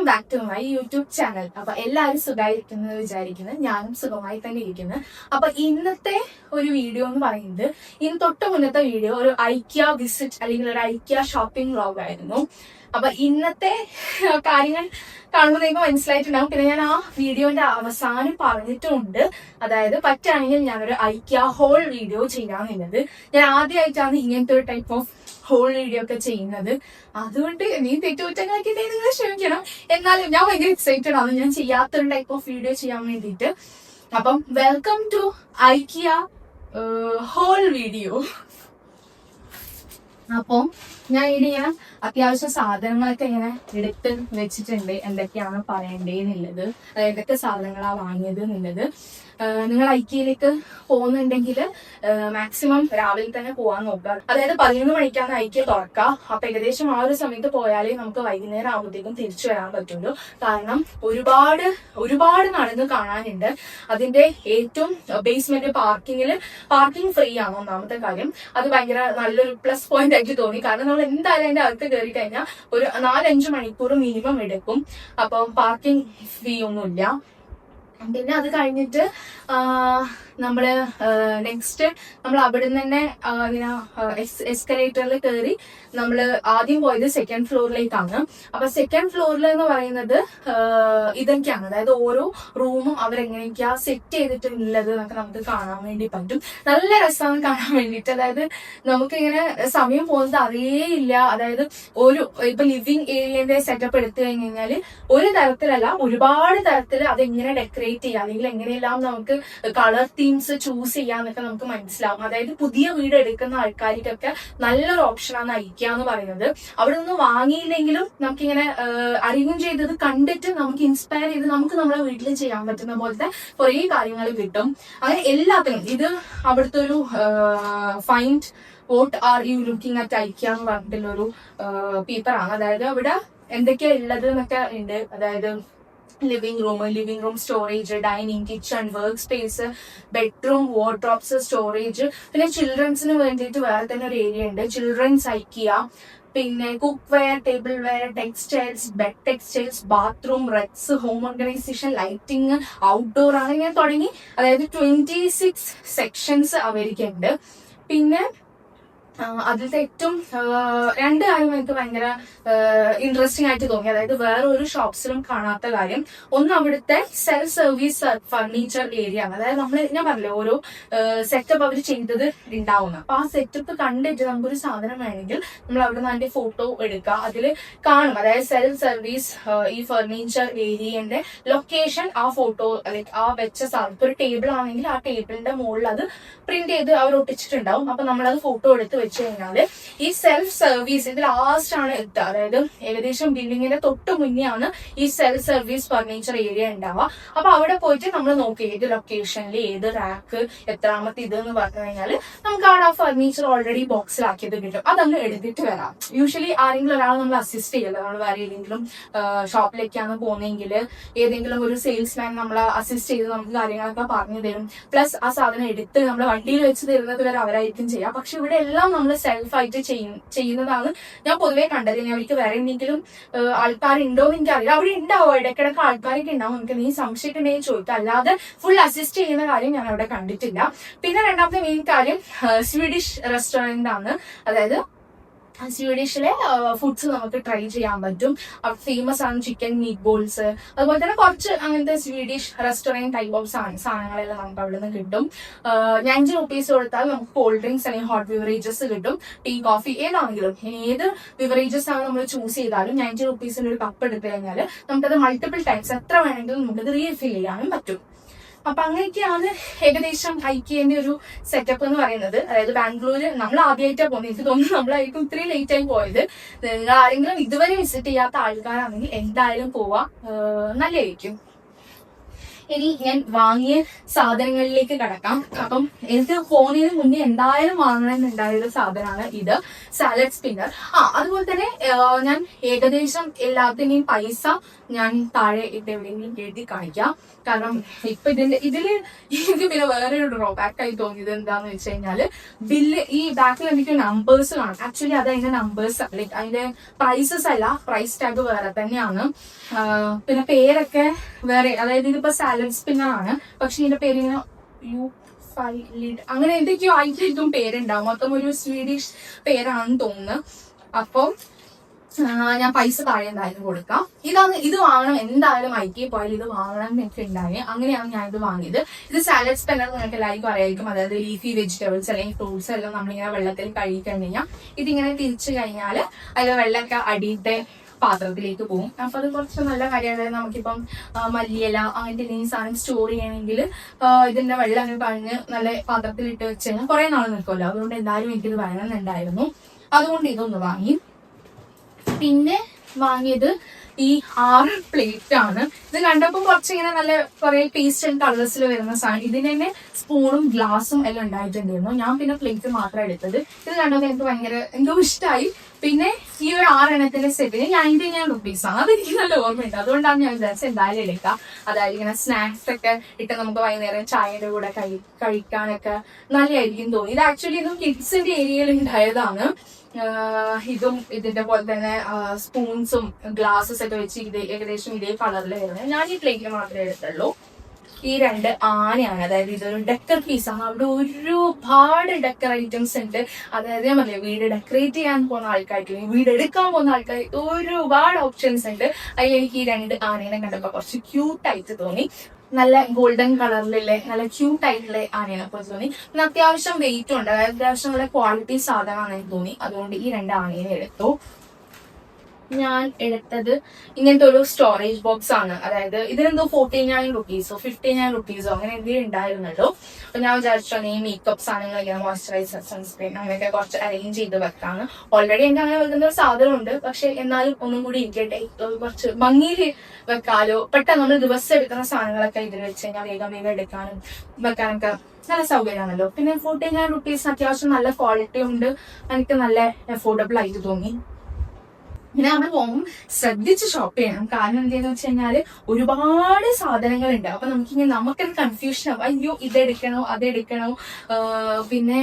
Welcome back to my YouTube channel. അപ്പൊ എല്ലാവരും സുഖമായിരിക്കുന്നത് വിചാരിക്കുന്നത്, ഞാനും സുഖമായി തന്നെ ഇരിക്കുന്നു. അപ്പൊ ഇന്നത്തെ ഒരു വീഡിയോ എന്ന് പറയുന്നത്, ഇന്ന് തൊട്ട് മുന്നത്തെ വീഡിയോ ഒരു ഐക്യ വിസിറ്റ് അല്ലെങ്കിൽ ഒരു ഐക്യ ഷോപ്പിംഗ് വ്ലോഗ് ആയിരുന്നു. അപ്പൊ ഇന്നത്തെ കാര്യങ്ങൾ കാണുമ്പോൾ നിങ്ങൾക്ക് മനസ്സിലായിട്ടുണ്ടാവും. പിന്നെ ഞാൻ ആ വീഡിയോന്റെ അവസാനം പറഞ്ഞിട്ടുമുണ്ട്, അതായത് പറ്റുകയാണെങ്കിൽ ഞാനൊരു ഐക്യ ഹോൾ വീഡിയോ ചെയ്യാമെന്നുള്ളത്. ഞാൻ ആദ്യമായിട്ടാണ് ഇങ്ങനത്തെ ഒരു ടൈപ്പ് ഓഫ് ഹോൾ വീഡിയോ ഒക്കെ ചെയ്യുന്നത്. അതുകൊണ്ട് നീ തെറ്റുകുറ്റങ്ങളൊക്കെ നിങ്ങൾ ക്ഷമിക്കണം. എന്നാലും ഞാൻ ഭയങ്കര എക്സൈറ്റഡ് ആണ് ഞാൻ ചെയ്യാത്തൊരു ടൈപ്പ് ഓഫ് വീഡിയോ ചെയ്യാൻ വേണ്ടിയിട്ട്. അപ്പം വെൽക്കം ടു ഐക്യ ഹോൾ വീഡിയോ. അപ്പം ഞാൻ ഇങ്ങനെ അത്യാവശ്യം സാധനങ്ങളൊക്കെ ഇങ്ങനെ എടുത്ത് വെച്ചിട്ടുണ്ട്, എന്തൊക്കെയാണ് പറയണ്ടേന്നുള്ളത്, ഏതൊക്കെ സാധനങ്ങളാണ് വാങ്ങിയത് എന്നുള്ളത്. നിങ്ങൾ ഐക്യയിലേക്ക് പോകുന്നുണ്ടെങ്കിൽ മാക്സിമം രാവിലെ തന്നെ പോകാൻ നോക്കുക. അതായത് 11 മണിക്കാണ് ഐക്യ തുറക്കുക. അപ്പൊ ഏകദേശം ആ ഒരു സമയത്ത് പോയാലേ നമുക്ക് വൈകുന്നേരം ആകുമ്പോഴത്തേക്കും തിരിച്ചു വരാൻ പറ്റുള്ളൂ. കാരണം ഒരുപാട് നടന്ന് കാണാനുണ്ട്. അതിന്റെ ഏറ്റവും ബേസ്മെന്റ് പാർക്കിംഗ് ഫ്രീ ആണ് ഒന്നാമത്തെ കാര്യം. അത് ഭയങ്കര നല്ലൊരു പ്ലസ് പോയിന്റ് ആയിട്ട് തോന്നി. കാരണം നമ്മൾ എന്തായാലും അതിന്റെ അകത്ത് കയറി കഴിഞ്ഞാൽ ഒരു 4-5 മണിക്കൂർ മിനിമം എടുക്കും. അപ്പം പാർക്കിംഗ് ഫീ ഒന്നുമില്ല. പിന്നെ അത് കഴിഞ്ഞിട്ട് നമ്മള് നെക്സ്റ്റ് നമ്മൾ അവിടെ നിന്ന് തന്നെ എസ്കലേറ്ററിൽ കയറി നമ്മള് ആദ്യം പോയത് സെക്കൻഡ് ഫ്ലോറിലേക്കാണ്. അപ്പൊ സെക്കൻഡ് ഫ്ലോറിൽ എന്ന് പറയുന്നത് ഇതൊക്കെയാണ്, അതായത് ഓരോ റൂമും അവരെങ്ങനെയൊക്കെയാ സെറ്റ് ചെയ്തിട്ടുള്ളത് എന്നൊക്കെ നമുക്ക് കാണാൻ വേണ്ടി പറ്റും. നല്ല രസമാണ് കാണാൻ വേണ്ടിയിട്ട്. അതായത് നമുക്കിങ്ങനെ സമയം പോകുന്നത് അറിയേയില്ല. അതായത് ഇപ്പൊ ലിവിങ് ഏരിയന്റെ സെറ്റപ്പ് എടുത്തു കഴിഞ്ഞാൽ ഒരു തരത്തിലല്ല, ഒരുപാട് തരത്തിൽ അതെങ്ങനെ ഡെക്കറേറ്റ് ചെയ്യാം അല്ലെങ്കിൽ എങ്ങനെയെല്ലാം നമുക്ക് കളർ തീംസ് ചൂസ് ചെയ്യാന്നൊക്കെ നമുക്ക് മനസ്സിലാവും. അതായത് പുതിയ വീട് എടുക്കുന്ന ആൾക്കാർക്കൊക്കെ നല്ലൊരു ഓപ്ഷനാണ് ഐക്യ എന്ന് പറയുന്നത്. അവിടെ നിന്ന് വാങ്ങിയില്ലെങ്കിലും നമുക്കിങ്ങനെ അറിയും ചെയ്തത് കണ്ടിട്ട് നമുക്ക് ഇൻസ്പയർ ചെയ്ത് നമുക്ക് നമ്മുടെ വീട്ടിൽ ചെയ്യാൻ പറ്റുന്ന പോലത്തെ കുറേ കാര്യങ്ങൾ കിട്ടും. അങ്ങനെ എല്ലാത്തിനും ഇത് അവിടുത്തെ ഒരു find what are you looking at ഐക്യ എന്ന് പറഞ്ഞിട്ടുള്ളൊരു പേപ്പറാണ്. അതായത് അവിടെ എന്തൊക്കെയാ ഉള്ളത് എന്നൊക്കെ ഉണ്ട്. അതായത് living room storage, dining, kitchen, work space, bedroom, wardrobes, storage. പിന്നെ ചിൽഡ്രൻസിന് വേണ്ടിയിട്ട് വേറെ തന്നെ ഒരു ഏരിയ ഉണ്ട്, ചിൽഡ്രൻസ് ഐക്യ. പിന്നെ cookware, tableware, textiles, bed textiles, bathroom, racks, home organisation, lighting, outdoor, അങ്ങനെ തുടങ്ങി അതായത് 26 സെക്ഷൻസ് അവർക്കുണ്ട്. പിന്നെ അതിലത്തെ ഏറ്റവും 2 കാര്യം എനിക്ക് ഭയങ്കര ഇൻട്രസ്റ്റിംഗ് ആയിട്ട് തോന്നി. അതായത് വേറെ ഒരു ഷോപ്സിലും കാണാത്ത കാര്യം, ഒന്ന് അവിടുത്തെ സെൽഫ് സർവീസ് ഫർണിച്ചർ ഏരിയ ആണ്. അതായത് ഞാൻ പറഞ്ഞില്ലേ ഓരോ സെറ്റപ്പ് അവർ ചെയ്തത് ഉണ്ടാവുന്ന. അപ്പൊ ആ സെറ്റപ്പ് കണ്ടിട്ട് നമുക്കൊരു സാധനം വേണമെങ്കിൽ നമ്മൾ അവിടെ നിന്ന് അതിന്റെ ഫോട്ടോ എടുക്കുക. അതിൽ കാണും, അതായത് സെൽഫ് സർവീസ് ഈ ഫർണിച്ചർ ഏരിയന്റെ ലൊക്കേഷൻ, ആ ഫോട്ടോ ലൈക്ക് ആ വെച്ച സാധനം. ഇപ്പൊ ഒരു ടേബിൾ ആണെങ്കിൽ ആ ടേബിളിന്റെ മുകളിൽ അത് പ്രിന്റ് ചെയ്ത് അവർ ഒട്ടിച്ചിട്ടുണ്ടാവും. അപ്പൊ നമ്മളത് ഫോട്ടോ എടുത്ത് വെച്ച് കഴിഞ്ഞാല് ഈ സെൽഫ് സർവീസ് ഇത് ലാസ്റ്റ് ആണ് എത്തുക. അതായത് ഏകദേശം ബിൽഡിങ്ങിന്റെ തൊട്ട് മുന്നേ ആണ് ഈ സെൽഫ് സർവീസ് ഫർണിച്ചർ ഏരിയ ഉണ്ടാവുക. അപ്പൊ അവിടെ പോയിട്ട് നമ്മൾ നോക്കി ഏത് ലൊക്കേഷനിൽ ഏത് റാക്ക് എത്രാമത്തെ ഇത് എന്ന് പറഞ്ഞു കഴിഞ്ഞാൽ നമുക്ക് അവിടെ ആ ഫർണിച്ചർ ഓൾറെഡി ബോക്സിലാക്കിയത് കിട്ടും. അതങ്ങ് എടുത്തിട്ട് വരാം. യൂഷ്വലി ആരെങ്കിലും ഒരാൾ നമ്മൾ അസിസ്റ്റ് ചെയ്യല്ലോ, നമ്മൾ വേറെ ഏതെങ്കിലും ഷോപ്പിലേക്കാണ് പോകുന്നതെങ്കിൽ ഏതെങ്കിലും ഒരു സെയിൽസ്മാൻ നമ്മളെ അസിസ്റ്റ് ചെയ്ത് നമുക്ക് കാര്യങ്ങളൊക്കെ പറഞ്ഞു തരും. പ്ലസ് ആ സാധനം എടുത്ത് നമ്മൾ വണ്ടിയിൽ വെച്ച് തരുന്നത് വരെ അവരായിരിക്കും ചെയ്യാം. പക്ഷെ ഇവിടെ എല്ലാം നമ്മൾ സെൽഫായിട്ട് ചെയ്യുന്നതാണ് ഞാൻ പൊതുവേ കണ്ടത്. ഇനി അവർക്ക് വേറെ എന്തെങ്കിലും ആൾക്കാരുണ്ടോ എന്ന് എനിക്കറിയില്ല. അവിടെ ഉണ്ടാവും, ഇടയ്ക്കിടയ്ക്ക് ആൾക്കാരൊക്കെ ഉണ്ടാവും. നമുക്ക് നീ സംശയിക്കണ്ടെങ്കിൽ ചോദിക്കാം. അല്ലാതെ ഫുൾ അസിസ്റ്റ് ചെയ്യുന്ന കാര്യം ഞാൻ അവിടെ കണ്ടിട്ടില്ല. പിന്നെ രണ്ടാമത്തെ മെയിൻ കാര്യം സ്വീഡിഷ് റെസ്റ്റോറന്റ് ആണ്. അതായത് സ്വീഡിഷിലെ ഫുഡ്സ് നമുക്ക് ട്രൈ ചെയ്യാൻ പറ്റും. ഫേമസ് ആണ് ചിക്കൻ മീറ്റ് ബോൾസ്, അതുപോലെ തന്നെ കുറച്ച് അങ്ങനത്തെ സ്വീഡിഷ് റെസ്റ്റോറന്റ് ടൈപ്പ് ഓഫ് സാധനങ്ങളെല്ലാം നമുക്ക് അവിടെ നിന്ന് കിട്ടും. 5 റുപ്പീസ് കൊടുത്താൽ നമുക്ക് കോൾഡ് ഡ്രിങ്ക്സ് അല്ലെങ്കിൽ ഹോട്ട് ബിവറേജസ് കിട്ടും. ടീ, കോഫി ഏതാണെങ്കിലും ഏത് ബിവറേജസ് ആണ് നമ്മൾ ചൂസ് ചെയ്താലും 90 റുപ്പീസിന്റെ ഒരു കപ്പ് എടുത്തു കഴിഞ്ഞാൽ നമുക്കത് മൾട്ടിപ്പിൾ ടൈംസ് എത്ര വേണമെങ്കിലും നമുക്കത് റീഫിൽ ചെയ്യാനും പറ്റും. അപ്പൊ അങ്ങനെയൊക്കെയാണ് ഏകദേശം ഐക്യന്റെ ഒരു സെറ്റപ്പ് എന്ന് പറയുന്നത്. അതായത് ബാംഗ്ലൂര് നമ്മൾ ആദ്യമായിട്ടാണ് പോകുന്നത്. എനിക്ക് തോന്നുന്നു നമ്മളായിരിക്കും ഇത്രയും ലേറ്റ് ആയി പോയത്. നിങ്ങൾ ആരെങ്കിലും ഇതുവരെ വിസിറ്റ് ചെയ്യാത്ത ആൾക്കാരാണെങ്കിൽ എന്തായാലും പോവാ, നല്ലതായിരിക്കും. ഇനി ഞാൻ വാങ്ങിയ സാധനങ്ങളിലേക്ക് കടക്കാം. അപ്പം എനിക്ക് പോകുന്നതിന് മുന്നേ എന്തായാലും വാങ്ങണമെന്നുണ്ടായ ഒരു സാധനമാണ് ഇത്, സാലഡ് സ്പിന്നർ. അതുപോലെ തന്നെ ഞാൻ ഏകദേശം എല്ലാത്തിനെയും പൈസ ഞാൻ താഴെ ഇട്ട് എവിടെയെങ്കിലും എഴുതി കാണിക്കാം. കാരണം ഇപ്പൊ ഇതില് എനിക്ക് പിന്നെ വേറെ ഒരു ഡ്രോബാക്ക് ആയി തോന്നിയത് എന്താന്ന് വെച്ച് കഴിഞ്ഞാല് ബില്ല് ഈ ബാക്കിൽ എനിക്ക് നമ്പേഴ്സ് കാണും. ആക്ച്വലി അത് അതിന്റെ നമ്പേഴ്സ് ലൈക്ക് അതിന്റെ പ്രൈസസ് അല്ല, പ്രൈസ് ടാഗ് വേറെ തന്നെയാണ്. പിന്നെ പേരൊക്കെ വേറെ, അതായത് ഇതിപ്പോ സാലഡ് സ്പിന്നർ ആണ്, പക്ഷെ ഇതിന്റെ പേര് ഇങ്ങനെ അങ്ങനെ എന്തൊക്കെയോ ആയിട്ടും പേരുണ്ടാവും. മൊത്തം ഒരു സ്വീഡിഷ് പേരാണെന്ന് തോന്നുന്നു. അപ്പം ഞാൻ പൈസ താഴെ എന്തായാലും കൊടുക്കാം. ഇത് വാങ്ങണം എന്തായാലും ഐക്കി പോയാൽ ഇത് വാങ്ങണം എന്നൊക്കെ ഉണ്ടായി. അങ്ങനെയാണ് ഞാൻ ഇത് വാങ്ങിയത്. ഇത് സാലഡ് സ്പെന്നർ നിങ്ങൾക്ക് എല്ലാവർക്കും അറിയായിരിക്കും. അതായത് ലീഫി വെജിറ്റബിൾസ് അല്ലെങ്കിൽ ഫ്രൂട്ട്സ് എല്ലാം നമ്മളിങ്ങനെ വെള്ളത്തിൽ കഴുകി കഴിഞ്ഞാൽ ഇതിങ്ങനെ തിരിച്ചു കഴിഞ്ഞാൽ അതിൽ വെള്ളമൊക്കെ അടിയിട്ട പാത്രത്തിലേക്ക് പോകും. അപ്പൊ അത് കുറച്ച് നല്ല കാര്യമാണ്. നമുക്കിപ്പം മല്ലിയില അങ്ങനത്തെ എന്തെങ്കിലും സാധനം സ്റ്റോർ ചെയ്യണമെങ്കിൽ ഇതിന്റെ വെള്ളം അങ്ങനെ കഴിഞ്ഞ് നല്ല പാത്രത്തിലിട്ട് വെച്ച് കഴിഞ്ഞാൽ കുറെ നാൾ നിൽക്കുമല്ലോ. അതുകൊണ്ട് എന്തായാലും എനിക്കിത് വേണമെന്നുണ്ടായിരുന്നു. അതുകൊണ്ട് ഇതൊന്ന് വാങ്ങി. പിന്നെ വാങ്ങിയത് ഈ 6 പ്ലേറ്റ് ആണ്. ഇത് കണ്ടപ്പോൾ കുറച്ചിങ്ങനെ നല്ല കുറെ പേസ്റ്റ് ആൻഡ് കളേഴ്സിൽ വരുന്ന സാധനം. ഇതിന് തന്നെ സ്പൂണും ഗ്ലാസും എല്ലാം ഉണ്ടായിട്ടുണ്ടായിരുന്നു. ഞാൻ പിന്നെ പ്ലേറ്റ് മാത്രം എടുത്തത്. ഇത് കണ്ടപ്പോൾ എനിക്ക് ഭയങ്കര എന്തോ ഇഷ്ടമായി. പിന്നെ ഈ ഒരു 6 എണ്ണത്തിന്റെ സെറ്റിന് 99 റുപ്പീസാണ്. അതെനിക്ക് നല്ല ഓർമ്മയുണ്ട്. അതുകൊണ്ടാണ് ഞാൻ വിചാരിച്ചത് എന്തായാലും എടുക്കാം. അതായത് ഇങ്ങനെ സ്നാക്സ് ഒക്കെ ഇട്ട് നമുക്ക് വൈകുന്നേരം ചായയുടെ കൂടെ കഴിക്കാനൊക്കെ നല്ലതായിരിക്കും തോന്നി. ഇത് ആക്ച്വലി ഇതും കിഡ്സിന്റെ ഏരിയയിൽ ഉണ്ടായതാണ്. ഇതും ഇതിന്റെ പോലെ തന്നെ സ്പൂൺസും ഗ്ലാസസ് ഒക്കെ വെച്ച് ഏകദേശം ഇതേ കളറിൽ വരുന്നത്. ഞാൻ ഈ പ്ലേറ്റ് മാത്രമേ എടുത്തുള്ളൂ. ഈ 2 ആനയാണ്. അതായത് ഇതൊരു ഡെക്കർ പീസാണ്. അവിടെ ഒരുപാട് ഡെക്കർ ഐറ്റംസ് ഉണ്ട്. അതായത് ഞാൻ പറഞ്ഞില്ലേ, വീട് ഡെക്കറേറ്റ് ചെയ്യാൻ പോകുന്ന ആൾക്കാർക്ക്, വീട് എടുക്കാൻ പോകുന്ന ആൾക്കാർക്ക് ഒരുപാട് ഓപ്ഷൻസ് ഉണ്ട്. അതിൽ എനിക്ക് ഈ 2 ആനേനെ കണ്ടപ്പോൾ കുറച്ച് ക്യൂട്ടായിട്ട് തോന്നി. നല്ല ഗോൾഡൻ കളറിലുള്ള നല്ല ക്യൂട്ട് ആയിട്ടുള്ള ആനയാണ് അപ്പോൾ തോന്നി. പിന്നെ അത്യാവശ്യം വെയിറ്റും ഉണ്ട്. അതായത് അത്യാവശ്യം നല്ല ക്വാളിറ്റി സാധനമാണ് എനിക്ക് തോന്നി. അതുകൊണ്ട് ഈ 2 ആനേനെ എടുത്തു. ഞാൻ എടുത്തത് ഇങ്ങനത്തെ ഒരു സ്റ്റോറേജ് ബോക്സ് ആണ്. അതായത് ഇതിനെന്തോ 49 റുപ്പീസോ 59 റുപ്പീസോ അങ്ങനെ എന്തെങ്കിലും ഉണ്ടായിരുന്നല്ലോ. അപ്പൊ ഞാൻ വിചാരിച്ചു ഈ മേക്കപ്പ് സാധനങ്ങൾ, ഇങ്ങനെ മോയ്സ്ചറൈസർ, സൺസ്ക്രീൻ അങ്ങനെയൊക്കെ കുറച്ച് അറേഞ്ച് ചെയ്ത് വെക്കാണ്. ഓൾറെഡി എനിക്ക് അങ്ങനെ വെക്കുന്ന ഒരു സാധനമുണ്ട്. പക്ഷെ എന്നാലും ഒന്നും കൂടി ഇരിക്കട്ടെ, കുറച്ച് ഭംഗിയിൽ വെക്കാലോ. പെട്ടെന്ന് നമ്മൾ ദിവസം എടുക്കുന്ന സാധനങ്ങളൊക്കെ ഇതിൽ വെച്ച് കഴിഞ്ഞാൽ വേഗം എടുക്കാനും വെക്കാനൊക്കെ നല്ല സൗകര്യമാണല്ലോ. പിന്നെ 49 റുപ്പീസ് അത്യാവശ്യം നല്ല ക്വാളിറ്റി ഉണ്ട്. എനിക്ക് നല്ല അഫോർഡബിൾ ആയിട്ട് തോന്നി. പിന്നെ നമ്മൾ പോകുമ്പോൾ ശ്രദ്ധിച്ച് ഷോപ്പ് ചെയ്യണം. കാരണം എന്താന്ന് വെച്ച് കഴിഞ്ഞാല് ഒരുപാട് സാധനങ്ങളുണ്ട്. അപ്പൊ നമുക്കൊരു കൺഫ്യൂഷൻ ആവും. അയ്യോ ഇതെടുക്കണോ അതെടുക്കണോ. പിന്നെ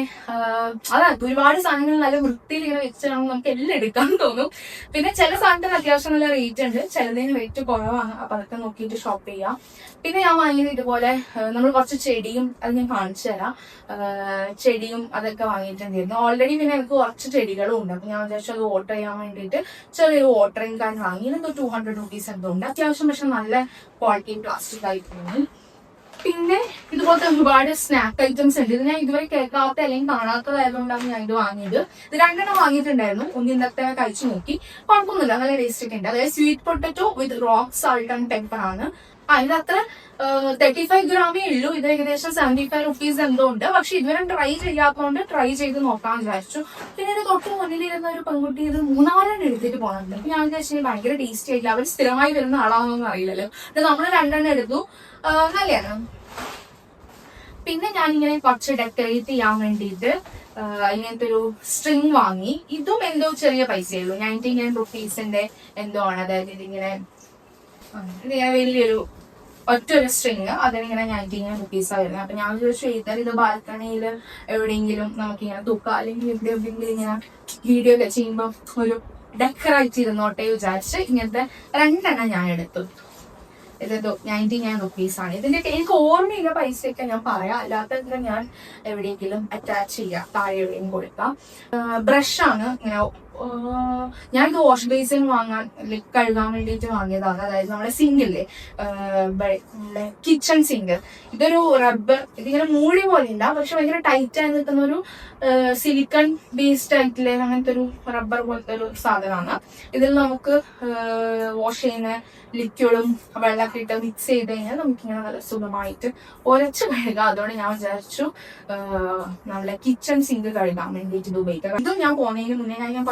അതാ ഒരുപാട് സാധനങ്ങൾ നല്ല വൃത്തിയിൽ ഇങ്ങനെ വെച്ചിട്ടാണ് നമുക്ക് എല്ലാം എടുക്കാൻ തോന്നും. പിന്നെ ചില സാധനത്തിന് അത്യാവശ്യം നല്ല റേറ്റ് ഉണ്ട്, ചിലതിന് റേറ്റ് കുറവാണ്. അപ്പൊ അതൊക്കെ നോക്കിയിട്ട് ഷോപ്പ് ചെയ്യാം. പിന്നെ ഞാൻ വാങ്ങിയത് ഇതുപോലെ നമ്മൾ കുറച്ച് ചെടിയും അത് ഞാൻ കാണിച്ചു തരാം. ചെടിയും അതൊക്കെ വാങ്ങിയിട്ടുണ്ടായിരുന്നു. ഓൾറെഡി പിന്നെ എനിക്ക് കുറച്ച് ചെടികളും ഉണ്ട്. അപ്പൊ ഞാൻ വിചാരിച്ചു അത് ഓർഡർ ചെയ്യാൻ വേണ്ടിയിട്ട് ചെറിയൊരു വാട്ടറിംഗ് കാൻ വാങ്ങി. ഇതെന്തോ 200 റുപ്പീസ് എന്തോ ഉണ്ട്. അത്യാവശ്യം പക്ഷെ നല്ല ക്വാളിറ്റി പ്ലാസ്റ്റിക് ആയിട്ടുണ്ട്. പിന്നെ ഇതുപോലത്തെ ഒരുപാട് സ്നാക്ക് ഐറ്റംസ് ഉണ്ട്. ഇത് ഞാൻ ഇതുവരെ കേൾക്കാത്ത അല്ലെങ്കിൽ കാണാത്തതായതുകൊണ്ടാണ് ഞാൻ ഇത് വാങ്ങിയത്. ഇത് 2 എണ്ണം വാങ്ങിയിട്ടുണ്ടായിരുന്നു. ഇന്നത്തെ കഴിച്ചു നോക്കി, കുഴപ്പമൊന്നുമില്ല, നല്ല ടേസ്റ്റ് ഒക്കെ ഉണ്ട്. അതായത് sweet potato with rock salt and pepper ആണ്. ഇത് അത്ര 35 ഗ്രാമേ ഉള്ളൂ. ഇത് ഏകദേശം 75 റുപ്പീസ് എന്തോ ഉണ്ട്. പക്ഷെ ഇതുവരെ ട്രൈ ചെയ്യാത്തതുകൊണ്ട് ട്രൈ ചെയ്ത് നോക്കാന്ന് വിചാരിച്ചു. പിന്നെ ഇത് തൊട്ട് മുന്നിലിരുന്ന ഒരു പെൺകുട്ടി ഇത് 3-4 എടുത്തിട്ട് പോകുന്നുണ്ട്. അപ്പൊ ഞാൻ വിചാരിച്ചു ഭയങ്കര ടേസ്റ്റി ആയില്ല. അവർ സ്ഥിരമായി വരുന്ന ആളാണെന്നൊന്നും അറിയില്ലല്ലോ. നമ്മൾ 2 എണ്ണം എടുത്തു. നല്ലതാണ്. പിന്നെ ഞാനിങ്ങനെ കുറച്ച് ഡെക്കറേറ്റ് ചെയ്യാൻ വേണ്ടിയിട്ട് ഇങ്ങനത്തെ ഒരു സ്ട്രിങ് വാങ്ങി. ഇതും എന്തോ ചെറിയ പൈസയുള്ളൂ, 99 റുപ്പീസിന്റെ എന്തോ ആണ്. അതായത് ഇതിങ്ങനെ വലിയൊരു ഒറ്റൊരു സ്ട്രിങ്, അതിനിങ്ങനെ 99 റുപ്പീസാണ് വരുന്നത്. അപ്പൊ ഞാൻ ചോദിച്ചാൽ ഇത് ബാൽക്കണിയിൽ എവിടെയെങ്കിലും നമുക്കിങ്ങനെ തൂക്കാം, അല്ലെങ്കിൽ എവിടെയെങ്കിലും ഇങ്ങനെ വീഡിയോ ഒക്കെ ചെയ്യുമ്പോൾ ഒരു ഡെക്കറേറ്റ് ഇരുന്നോട്ടെ വിചാരിച്ച് ഇങ്ങനത്തെ 2 എണ്ണം ഞാൻ എടുത്തു. ഇതെന്തോ 99 റുപ്പീസാണ്. ഇതിന്റെ എനിക്ക് ഓർമ്മയില്ല പൈസയൊക്കെ ഞാൻ പറയാം. അല്ലാത്ത ഞാൻ എവിടെയെങ്കിലും അറ്റാച്ച് ചെയ്യാം, താഴെ എവിടെയും കൊടുക്കാം. ബ്രഷാണ് ഇങ്ങനെ. ഞാനിത് വാഷ് ബേസിൻ കഴുകാൻ വേണ്ടിയിട്ട് വാങ്ങിയതാണ്. അതായത് നമ്മുടെ സിങ്കില്ലേ, കിച്ചൺ സിങ്ക്. ഇതൊരു റബ്ബർ, ഇതിങ്ങനെ മൂടി പോലെ ഉണ്ടാവും, പക്ഷെ ഭയങ്കര ടൈറ്റ് ആയി നിൽക്കുന്ന ഒരു സിലിക്കൺ ബേസ്ഡ് ആയിട്ടില്ലേ അങ്ങനത്തെ ഒരു റബ്ബർ പോലത്തെ ഒരു സാധനമാണ്. ഇതിൽ നമുക്ക് വാഷ് ചെയ്യുന്ന ലിക്വിഡും വെള്ളമൊക്കെ ഇട്ട് മിക്സ് ചെയ്ത് കഴിഞ്ഞാൽ നമുക്കിങ്ങനെ നല്ല സുഖമായിട്ട് ഉരച്ച് കഴുകാം. അതുകൊണ്ട് ഞാൻ വിചാരിച്ചു നമ്മളെ കിച്ചൺ സിങ്ക് കഴുകാൻ വേണ്ടിയിട്ട് ഇത് ഉപയോഗിക്കാം. ഇതും ഞാൻ പോകുന്നതിന് മുന്നേ ഞാൻ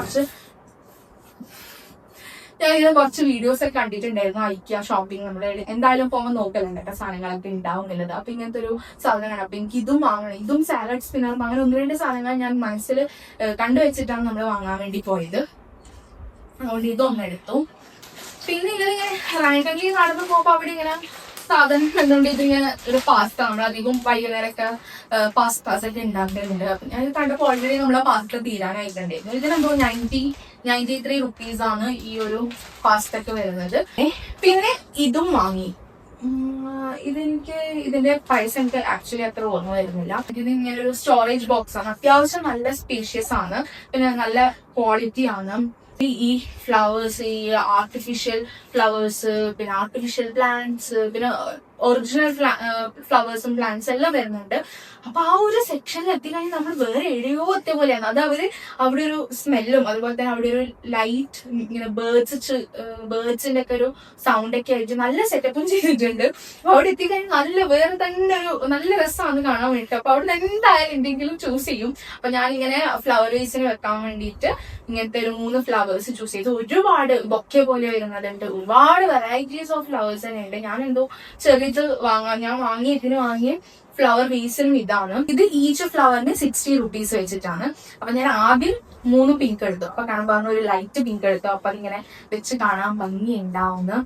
കുറച്ച് വീഡിയോസ് ഒക്കെ കണ്ടിട്ടുണ്ടായിരുന്നു. ഐക്യ ഷോപ്പിംഗ് നമ്മള് എന്തായാലും പോകുമ്പോൾ നോക്കലുണ്ട് കേട്ടോ, സാധനങ്ങളൊക്കെ ഉണ്ടാവുന്നുള്ളത്. അപ്പൊ ഇങ്ങനത്തെ ഒരു സാധനമാണ്. അപ്പൊ എനിക്ക് ഇതും വാങ്ങണം. ഇതും സാലഡ് സ്പിന്നറും അങ്ങനെ 1-2 സാധനങ്ങൾ ഞാൻ മനസ്സിൽ കണ്ടുവച്ചിട്ടാണ് നമ്മൾ വാങ്ങാൻ വേണ്ടി പോയത്. അതുകൊണ്ട് ഇതൊന്നെടുത്തു. പിന്നെ ഇങ്ങനെ റാൻഡംലി നടന്നു പോകുമ്പോ അവിടെ ഇങ്ങനെ സാധനം കണ്ടുകൊണ്ട് ഇതിങ്ങനെ ഒരു പാസ്ത നമ്മളധികം വൈകുന്നേരമൊക്കെ പാസ്താസ് ഒക്കെ ഉണ്ടാക്കാറുണ്ട്. അപ്പൊ ഞാൻ കണ്ടപ്പോൾ ഓൾറെഡി നമ്മളെ പാസ്ത തീരാനായിട്ടുണ്ടായിരുന്നു. ഇതിനെന്തോ 93 റുപ്പീസ് ആണ് ഈ ഒരു പാസ്തക്ക് വരുന്നത്. പിന്നെ ഇതും വാങ്ങി. ഇതെനിക്ക് ഇതിന്റെ പ്രൈസ് എനിക്ക് ആക്ച്വലി അത്ര ഓർമ്മ വരുന്നില്ല. ഇത് ഇങ്ങനെ ഒരു സ്റ്റോറേജ് ബോക്സ് ആണ്. അത്യാവശ്യം നല്ല സ്പേഷ്യസ് ആണ്, പിന്നെ നല്ല ക്വാളിറ്റി ആണ്. ഈ ഫ്ലവേഴ്സ്, ഈ ആർട്ടിഫിഷ്യൽ ഫ്ലവേഴ്സ്, പിന്നെ ആർട്ടിഫിഷ്യൽ പ്ലാന്റ്സ്, പിന്നെ ഒറിജിനൽ ഫ്ലവേഴ്സും പ്ലാന്റ്സ് എല്ലാം വരുന്നുണ്ട്. അപ്പൊ ആ ഒരു സെക്ഷനിൽ എത്തിക്കഴിഞ്ഞാൽ നമ്മൾ വേറെ എവിടെയോ എത്തിയ പോലെയാണ്. അത് അവിടെ ഒരു സ്മെല്ലും അതുപോലെ തന്നെ അവിടെ ഒരു ലൈറ്റ് ഇങ്ങനെ ബേർഡ്സിന്റെ ഒക്കെ ഒരു സൗണ്ട് ഒക്കെ ആയിട്ട് നല്ല സെറ്റപ്പും ചെയ്തിട്ടുണ്ട്. അപ്പൊ അവിടെ എത്തിക്കഴിഞ്ഞാൽ വേറെ തന്നെ ഒരു നല്ല രസമാണ് കാണാൻ വേണ്ടിട്ട്. അപ്പൊ അവിടെ എന്തായാലും എന്തെങ്കിലും ചൂസ് ചെയ്യും. അപ്പൊ ഞാനിങ്ങനെ ഫ്ലവർ വേസിന് വെക്കാൻ വേണ്ടിയിട്ട് ഇങ്ങനത്തെ ഒരു 3 ഫ്ലവേഴ്സ് ചൂസ് ചെയ്തു. ഒരുപാട് ബൊക്കെ പോലെ വരുന്നതുണ്ട്, ഒരുപാട് വെറൈറ്റീസ് ഓഫ് ഫ്ലവേഴ്സ് തന്നെ ഉണ്ട്. ഞാൻ എന്തോ ചെറിയത് ഞാൻ വാങ്ങിയ ഫ്ലവർ വേസിനും ഇതാണ്. ഇത് ഈച്ച് ഫ്ലവറിന് 60 റുപ്പീസ് വെച്ചിട്ടാണ്. അപ്പൊ ഞാൻ ആദ്യം 3 പിങ്ക് എടുത്തു. അപ്പൊ കാണാൻ ഒരു ലൈറ്റ് പിങ്ക് എടുത്തു. അപ്പൊ അതിങ്ങനെ വെച്ച് കാണാൻ ഭംഗി ഉണ്ടാവുന്നു.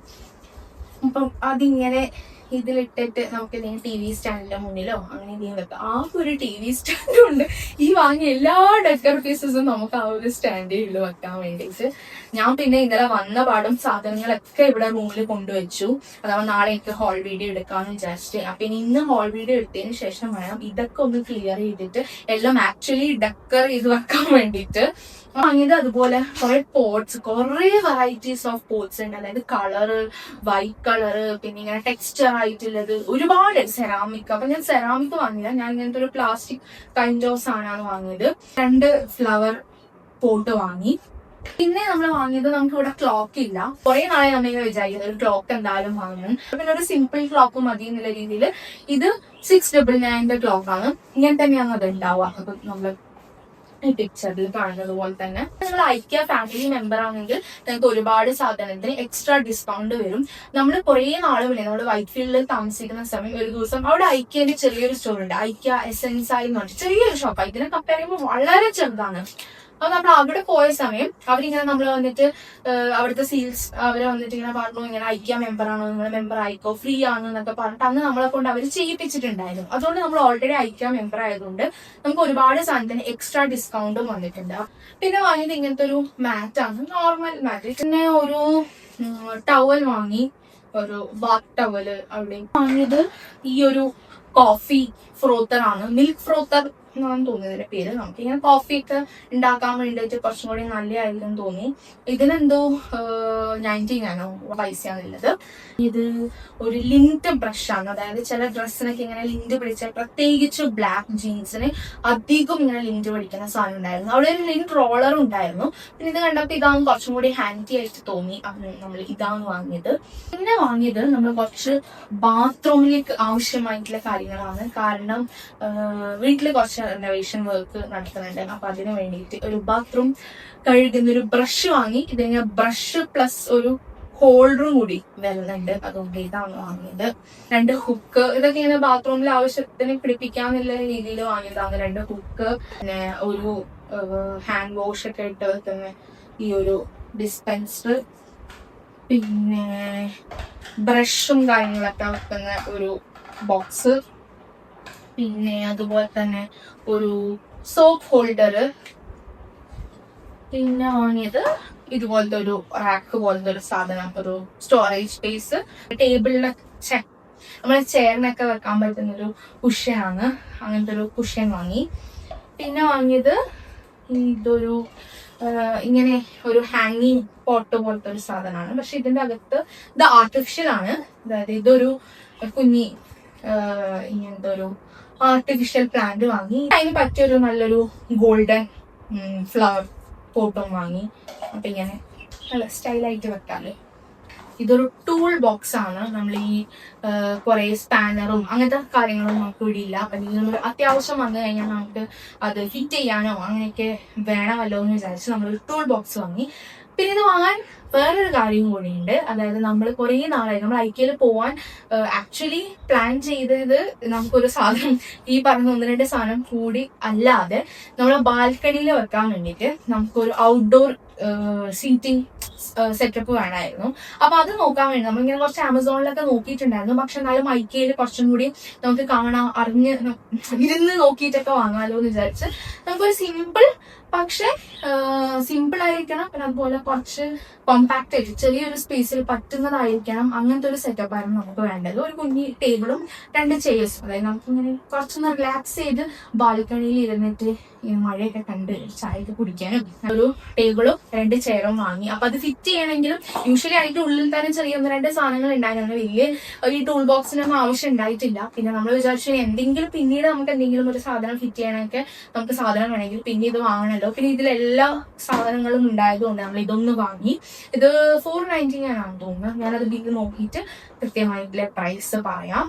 അപ്പം അതിങ്ങനെ ഇതിലിട്ടിട്ട് നമുക്ക് എന്തെങ്കിലും TV സ്റ്റാൻഡിന്റെ മുന്നിലോ അങ്ങനെ എന്തെങ്കിലും വെക്കാം. ആ ഒരു TV സ്റ്റാൻഡും ഉണ്ട്. ഈ വാങ്ങിയ എല്ലാ ഡെക്കർ പീസസും നമുക്ക് ആ ഒരു സ്റ്റാൻഡിൽ വെക്കാൻ വേണ്ടിയിട്ട്. ഞാൻ പിന്നെ ഇന്നലെ വന്ന പാടും സാധനങ്ങളൊക്കെ ഇവിടെ റൂമിൽ കൊണ്ടുവച്ചു. അതാവുമ്പോൾ നാളെ എനിക്ക് ഹോൾ വീഡിയോ എടുക്കാമെന്ന് വിചാരിച്ചിട്ട്. അപ്പൊ ഇന്ന് ഹോൾ വീഡിയോ എടുത്തതിന് ശേഷം വേണം ഇതൊക്കെ ഒന്ന് ക്ലിയർ ചെയ്തിട്ട് എല്ലാം ആക്ച്വലി ഡെക്കർ ചെയ്ത് വെക്കാൻ വേണ്ടിയിട്ട്. വാങ്ങിയത് അതുപോലെ കുറെ പോട്ട്സ്, കുറെ വെറൈറ്റീസ് ഓഫ് പോട്ട്സ് ഉണ്ട്. അതായത് കളറ്, വൈറ്റ് കളറ്, പിന്നെ ഇങ്ങനെ ടെക്സ്ചർ ആയിട്ടുള്ളത്, ഒരുപാട് സെറാമിക്. അപ്പൊ ഞാൻ സെറാമിക് വാങ്ങില്ല, ഞാൻ ഇങ്ങനത്തെ ഒരു പ്ലാസ്റ്റിക് കൈൻഡ് ഓഫ് സാധനമാണ് വാങ്ങിയത്. 2 ഫ്ലവർ പോട്ട് വാങ്ങി. പിന്നെ നമ്മൾ വാങ്ങിയത്, നമുക്ക് ഇവിടെ ക്ലോക്ക് ഇല്ല. കുറെ നാളെ നമ്മളിങ്ങനെ വിചാരിക്കുന്നത് ഒരു ക്ലോക്ക് എന്തായാലും വാങ്ങും. പിന്നെ ഒരു സിമ്പിൾ ക്ലോക്ക് മതി എന്നുള്ള രീതിയിൽ ഇത് 699 ക്ലോക്ക് ആണ്. ഇങ്ങനെ തന്നെയാണ് അത് ഉണ്ടാവുക. അപ്പൊ നമ്മള് ഈ പിക്ചറിൽ കാണുന്നത് പോലെ തന്നെ നിങ്ങൾ ഐക്യ ഫാമിലി മെമ്പർ ആണെങ്കിൽ നിങ്ങൾക്ക് ഒരുപാട് സാധനത്തിന് എക്സ്ട്രാ ഡിസ്കൗണ്ട് വരും. നമ്മൾ കുറെ നാള് വിളി, നമ്മൾ വൈറ്റ് ഫീൽഡിൽ താമസിക്കുന്ന സമയം ഒരു ദിവസം അവിടെ ഐക്യന്റെ ചെറിയൊരു സ്റ്റോർ ഉണ്ട്, ഐക്യ എസെൻസ് ആയി എന്ന് പറഞ്ഞിട്ട് ചെറിയൊരു ഷോപ്പ്. ഇതിനെ കമ്പയർ ചെയ്യുമ്പോൾ വളരെ ചെറുതാണ്. അപ്പൊ നമ്മൾ അവിടെ പോയ സമയം അവരിങ്ങനെ നമ്മൾ വന്നിട്ട് അവിടുത്തെ സീൽസ് അവരെ വന്നിട്ട് ഇങ്ങനെ പറഞ്ഞു, ഇങ്ങനെ ഐക്യ മെമ്പർ ആണോ, നിങ്ങൾ മെമ്പർ ആയിക്കോ, ഫ്രീ ആണ് എന്നൊക്കെ പറഞ്ഞിട്ട് അന്ന് നമ്മളെ കൊണ്ട് അവർ ചെയ്യിപ്പിച്ചിട്ടുണ്ടായിരുന്നു. അതുകൊണ്ട് നമ്മൾ ഓൾറെഡി ഐക്യ മെമ്പർ ആയതുകൊണ്ട് നമുക്ക് ഒരുപാട് സാധനത്തിന് എക്സ്ട്രാ ഡിസ്കൗണ്ടും വന്നിട്ടുണ്ട്. പിന്നെ വാങ്ങിയത് ഇങ്ങനത്തെ ഒരു മാറ്റ് ആണ്, നോർമൽ മാറ്റ്. പിന്നെ ഒരു ടവൽ വാങ്ങി, ഒരു ബാത്ത് ടവല്. അവിടെ വാങ്ങിയത് ഈ ഒരു കോഫി ഫ്രോത്തർ ആണ്, മിൽക്ക് ഫ്രോത്തർ എന്നാണ് തോന്നിയതിന്റെ പേര്. നമുക്ക് ഇങ്ങനെ കോഫി ഒക്കെ ഉണ്ടാക്കാൻ വേണ്ടിയിട്ട് കുറച്ചും കൂടി നല്ലതായിരുന്നു തോന്നി. ഇതിനെന്തോ 99 പൈസയാണുള്ളത്. ഇത് ഒരു ലിൻറ്റ് ബ്രഷ് ആണ്. അതായത് ചില ഡ്രസ്സിനൊക്കെ ഇങ്ങനെ ലിൻറ്റ് പിടിച്ച, പ്രത്യേകിച്ച് ബ്ലാക്ക് ജീൻസിന് അധികം ഇങ്ങനെ ലിൻറ്റ് പിടിക്കുന്ന സാധനം ഉണ്ടായിരുന്നു. അവിടെ ഒരു ലിൻറ്റ് റോളർ ഉണ്ടായിരുന്നു. പിന്നെ ഇത് കണ്ടപ്പോൾ ഇതാണ് കുറച്ചും കൂടി ഹാൻഡി ആയിട്ട് തോന്നി. നമ്മൾ ഇതാണ് വാങ്ങിയത്. പിന്നെ വാങ്ങിയത് നമ്മൾ കുറച്ച് ബാത്റൂമിലേക്ക് ആവശ്യമായിട്ടുള്ള കാര്യങ്ങളാണ്. കാരണം വീട്ടിൽ കുറച്ച് റെനോവേഷൻ വർക്ക് നടത്തുന്നുണ്ട്. അപ്പൊ അതിന് വേണ്ടിയിട്ട് ഒരു ബാത്റൂം കഴുകുന്ന ഒരു ബ്രഷ് വാങ്ങി. ഇതിങ്ങനെ ബ്രഷ് പ്ലസ് ഒരു ഹോൾഡറും കൂടി വരുന്നുണ്ട്. അതുകൊണ്ട് ഇതാണ് വാങ്ങിയത്. 2 ഹുക്ക്, ഇതൊക്കെ ഇങ്ങനെ ബാത്റൂമിൽ ആവശ്യത്തിന് പിടിപ്പിക്കാന്നുള്ള രീതിയിൽ വാങ്ങിയതാണ്. 2 ഹുക്ക്, പിന്നെ ഒരു ഹാൻഡ് വാഷ് ഒക്കെ ഇട്ട് വെക്കുന്ന ഈ ഒരു ഡിസ്പെൻസർ, പിന്നെ ബ്രഷും കാര്യങ്ങളൊക്കെ വെക്കുന്ന ഒരു ബോക്സ്, പിന്നെ അതുപോലെ തന്നെ ഒരു സോപ്പ് ഹോൾഡർ. പിന്നെ വാങ്ങിയത് ഇതുപോലത്തെ ഒരു റാക്ക് പോലത്തെ ഒരു സാധനം, ഒരു സ്റ്റോറേജ് സ്പേസ്. ടേബിളിലെ നമ്മളെ ചെയറിനൊക്കെ വെക്കാൻ പറ്റുന്ന ഒരു കുഷ്യനാണ്. അങ്ങനത്തെ ഒരു കുഷ്യൻ വാങ്ങി. പിന്നെ വാങ്ങിയത് ഇതൊരു ഇങ്ങനെ ഒരു ഹാങ്ങിങ് പോട്ട് പോലത്തെ ഒരു സാധനമാണ്. പക്ഷെ ഇതിന്റെ അകത്ത് ഇത് ആർട്ടിഫിഷ്യൽ ആണ്. അതായത് ഇതൊരു കുഞ്ഞി ഇങ്ങനത്തെ ഒരു ആർട്ടിഫിഷ്യൽ പ്ലാന്റ് വാങ്ങി. അതിന് പറ്റിയൊരു നല്ലൊരു ഗോൾഡൻ ഫ്ലവർ പോട്ടും വാങ്ങി. അപ്പൊ ഇങ്ങനെ നല്ല സ്റ്റൈലായിട്ട് വെക്കാല്. ഇതൊരു ടൂൾ ബോക്സ് ആണ്. നമ്മൾ ഈ കുറെ സ്പാനറും അങ്ങനത്തെ കാര്യങ്ങളും നമുക്ക് ഇവിടെ ഇല്ല. അപ്പൊ നമ്മൾ അത്യാവശ്യം വന്നു കഴിഞ്ഞാൽ നമുക്ക് അത് ഫിറ്റ് ചെയ്യാനോ അങ്ങനെയൊക്കെ വേണമല്ലോ എന്ന് വിചാരിച്ച് നമ്മളൊരു ടൂൾ ബോക്സ് വാങ്ങി. പിന്നെ ഇത് വാങ്ങാൻ വേറൊരു കാര്യം കൂടിയുണ്ട്. അതായത് നമ്മൾ കുറെ നാളായി നമ്മൾ ഐക്യയിൽ പോവാൻ ആക്ച്വലി പ്ലാൻ ചെയ്തത് നമുക്കൊരു സാധനം, ഈ പറഞ്ഞ 1-2 സാധനം കൂടി അല്ലാതെ നമ്മളെ ബാൽക്കണിയിൽ വെക്കാൻ വേണ്ടിയിട്ട് നമുക്കൊരു ഔട്ട്ഡോർ സീറ്റിംഗ് സെറ്റപ്പ് വേണമായിരുന്നു. അപ്പൊ അത് നോക്കാൻ വേണ്ടി നമ്മളിങ്ങനെ കുറച്ച് ആമസോണിലൊക്കെ നോക്കിയിട്ടുണ്ടായിരുന്നു. പക്ഷെ എന്നാലും ഐക്കയിൽ കുറച്ചും കൂടി നമുക്ക് കാണാം, അറിഞ്ഞ് ഇരുന്ന് നോക്കിയിട്ടൊക്കെ വാങ്ങാലോ എന്ന് വിചാരിച്ച് നമുക്കൊരു സിമ്പിൾ പക്ഷെ സിമ്പിൾ ആയിരിക്കണം, പിന്നെ അതുപോലെ കുറച്ച് കോമ്പാക്ട് ആയിട്ട് ചെറിയൊരു സ്പേസിൽ പറ്റുന്നതായിരിക്കണം. അങ്ങനത്തെ ഒരു സെറ്റപ്പ് ആയിരുന്നു നമുക്ക് വേണ്ടത്. ഒരു കുഞ്ഞി ടേബിളും 2 ചെയേഴ്സും, അതായത് നമുക്കിങ്ങനെ കുറച്ചൊന്ന് റിലാക്സ് ചെയ്ത് ബാൽക്കണിയിൽ ഇരുന്നിട്ട് ഈ മഴയൊക്കെ കണ്ട് ചായയൊക്കെ കുടിക്കാനും ഒരു ടേബിളും 2 ചെയറും വാങ്ങി. അപ്പൊ അത് ഫിറ്റ് ചെയ്യണമെങ്കിലും യൂഷ്വലി അതിന്റെ ഉള്ളിൽ തന്നെ ചെറിയ 1-2 സാധനങ്ങൾ ഉണ്ടായിരുന്നു. വലിയ ഈ ടൂൾ ബോക്സിനൊന്നും ആവശ്യം ഉണ്ടായിട്ടില്ല. പിന്നെ നമ്മൾ വിചാരിച്ചു എന്തെങ്കിലും പിന്നീട് നമുക്ക് എന്തെങ്കിലും ഒരു സാധനം ഫിറ്റ് ചെയ്യാനൊക്കെ നമുക്ക് സാധനം വേണമെങ്കിൽ പിന്നെ ഇത് വാങ്ങണല്ലോ. പിന്നെ ഇതിലെല്ലാ സാധനങ്ങളും ഉണ്ടായതുകൊണ്ട് നമ്മൾ ഇതൊന്ന് വാങ്ങി. ഇത് 499 ആണെന്ന് തോന്നുന്നു. ഞാനത് ബില്ല് നോക്കിയിട്ട് കൃത്യമായിട്ടുള്ള പ്രൈസ് പറയാം.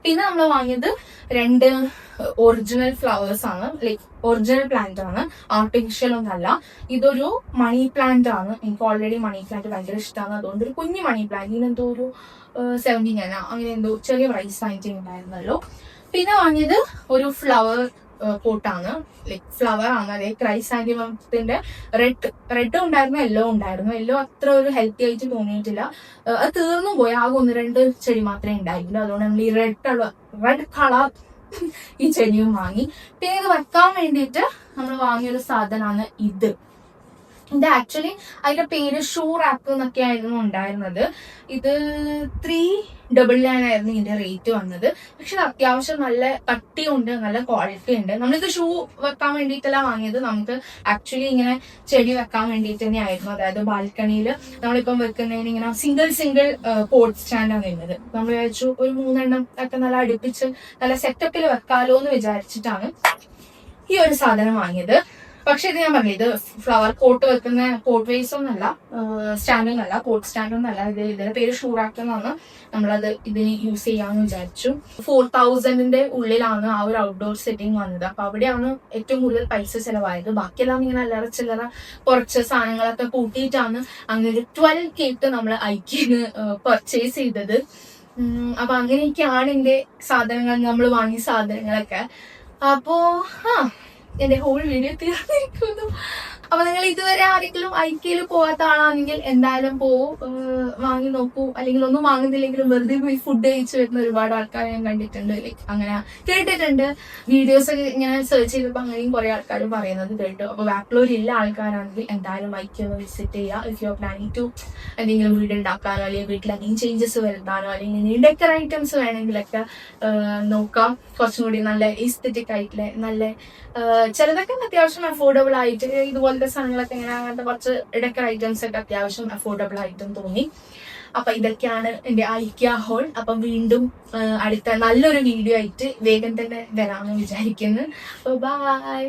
പിന്നെ നമ്മൾ വാങ്ങിയത് 2 ഒറിജിനൽ ഫ്ലവേഴ്സ് ആണ്, ലൈക്ക് ഒറിജിനൽ പ്ലാന്റ് ആണ്, ആർട്ടിഫിഷ്യൽ ഒന്നല്ല. ഇതൊരു മണി പ്ലാന്റ് ആണ്. എനിക്ക് ഓൾറെഡി മണി പ്ലാന്റ് ഭയങ്കര ഇഷ്ടമാണ്. അതുകൊണ്ട് ഒരു കുഞ്ഞു മണി പ്ലാന്റ് ഇതിനെന്തോ ഒരു 79 അങ്ങനെ എന്തോ ചെറിയ പ്രൈസ് ആയിട്ട് ഉണ്ടായിരുന്നല്ലോ. പിന്നെ വാങ്ങിയത് ഒരു ഫ്ലവർ പോട്ടാണ്, ലൈക്ക് ഫ്ലവർ ആണ്. അതായത് ക്രൈസാന്തിമത്തിന്റെ റെഡ് ഉണ്ടായിരുന്നു, യെല്ലോ ഉണ്ടായിരുന്നു. യെല്ലോ അത്ര ഒരു ഹെൽത്തി ആയിട്ട് തോന്നിയിട്ടില്ല, അത് തീർന്നു പോയി. ആകെ 1-2 ചെടി മാത്രമേ ഉണ്ടായിരുന്നുള്ളൂ. അതുകൊണ്ട് നമ്മൾ ഈ റെഡ് കളർ ഈ ചെടിയും വാങ്ങി. പിന്നെ ഇത് വെക്കാൻ വേണ്ടിയിട്ട് നമ്മൾ വാങ്ങിയൊരു സാധനമാണ് ഇത്. ആക്ച്വലി അതിന്റെ പേര് ഷൂ റാക്ക് എന്നൊക്കെ ആയിരുന്നു ഉണ്ടായിരുന്നത്. ഇത് 399 ആയിരുന്നു ഇതിന്റെ റേറ്റ് വന്നത്. പക്ഷെ അത്യാവശ്യം നല്ല കട്ടിയുണ്ട്, നല്ല ക്വാളിറ്റി ഉണ്ട്. നമ്മളിത് ഷൂ വെക്കാൻ വേണ്ടിയിട്ടല്ല വാങ്ങിയത്, നമുക്ക് ആക്ച്വലി ഇങ്ങനെ ചെടി വെക്കാൻ വേണ്ടിയിട്ട് തന്നെയായിരുന്നു. അതായത് ബാൽക്കണിയിൽ നമ്മളിപ്പം വെക്കുന്നതിന് ഇങ്ങനെ സിംഗിൾ പോട്ട് സ്റ്റാൻഡാണ് വരുന്നത്. നമ്മൾ വിചാരിച്ചു ഒരു 3 എണ്ണം ഒക്കെ നല്ല അടുപ്പിച്ച് നല്ല സെറ്റപ്പിൽ വെക്കാലോ എന്ന് വിചാരിച്ചിട്ടാണ് ഈ ഒരു സാധനം വാങ്ങിയത്. പക്ഷെ ഇത് ഞാൻ പറഞ്ഞു, ഇത് ഫ്ലവർ പോട്ട് വെക്കുന്ന പോട്ട് വേസ് ഒന്നല്ല, സ്റ്റാൻഡൊന്നല്ല, പോട്ട് സ്റ്റാൻഡൊന്നല്ല. ഇതിന്റെ പേര് ഷൂറാക്ക് എന്നാണ്. നമ്മളത് ഇതിന് യൂസ് ചെയ്യാമെന്ന് വിചാരിച്ചു. 4000-ന്റെ ഉള്ളിലാണ് ആ ഒരു ഔട്ട്ഡോർ സെറ്റിംഗ് വന്നത്. അപ്പൊ അവിടെയാണ് ഏറ്റവും കൂടുതൽ പൈസ ചെലവായത്. ബാക്കിയെല്ലാം ഇങ്ങനെ അല്ലറ ചില്ലറ കുറച്ച് സാധനങ്ങളൊക്കെ കൂട്ടിയിട്ടാണ് അങ്ങനെ ഒരു 12K നമ്മൾ ഐക്യന് പർച്ചേസ് ചെയ്തത്. അപ്പൊ അങ്ങനെയൊക്കെയാണ് എന്റെ സാധനങ്ങൾ, നമ്മൾ വാങ്ങിയ സാധനങ്ങളൊക്കെ. അപ്പോ എന്റെ ഹോൾ വീഡിയോ തീർന്നിരിക്കുന്നു. അപ്പൊ നിങ്ങൾ ഇതുവരെ ആരെങ്കിലും ഐക്യയിൽ പോകാത്ത ആളാണെങ്കിൽ എന്തായാലും വാങ്ങി നോക്കൂ. അല്ലെങ്കിൽ ഒന്നും വാങ്ങുന്നില്ലെങ്കിലും വെറുതെ പോയി ഫുഡ് കഴിച്ചു വരുന്ന ഒരുപാട് ആൾക്കാരെ ഞാൻ കണ്ടിട്ടുണ്ട്, ലൈക്ക് അങ്ങനെ കേട്ടിട്ടുണ്ട്. വീഡിയോസ് ഒക്കെ ഇങ്ങനെ സെർച്ച് ചെയ്തപ്പോൾ അങ്ങനെയും കുറെ ആൾക്കാർ പറയുന്നത് കേട്ടു. അപ്പൊ ബാംഗ്ലൂരില്ല ആൾക്കാരാണെങ്കിൽ എന്തായാലും ഐക്യ ഒന്ന് വിസിറ്റ് ചെയ്യുക. If you are planning to എന്തെങ്കിലും വീട് ഉണ്ടാക്കാനോ അല്ലെങ്കിൽ വീട്ടിൽ എന്തെങ്കിലും ചേഞ്ചസ് വരുത്താനോ അല്ലെങ്കിൽ ഡെക്കർ ഐറ്റംസ് വേണമെങ്കിലൊക്കെ നോക്കാം. കുറച്ചും കൂടി നല്ല എസ്തെറ്റിക് ആയിട്ടുള്ള നല്ല ചിലതൊക്കെ അത്യാവശ്യം അഫോർഡബിൾ ആയിട്ട് ഇതുപോലത്തെ സാധനങ്ങളൊക്കെ ഇങ്ങനെ അങ്ങനത്തെ കുറച്ച് ഡെക്കർ ഐറ്റംസ് ഒക്കെ അത്യാവശ്യം അഫോർഡബിൾ ആയിട്ടും തോന്നി. അപ്പൊ ഇതൊക്കെയാണ് എന്റെ ഐക്യ ഹോൾ. അപ്പം വീണ്ടും അടുത്ത നല്ലൊരു വീഡിയോ ആയിട്ട് വേഗം തന്നെ വരാമെന്ന് വിചാരിക്കുന്നു. ബൈ.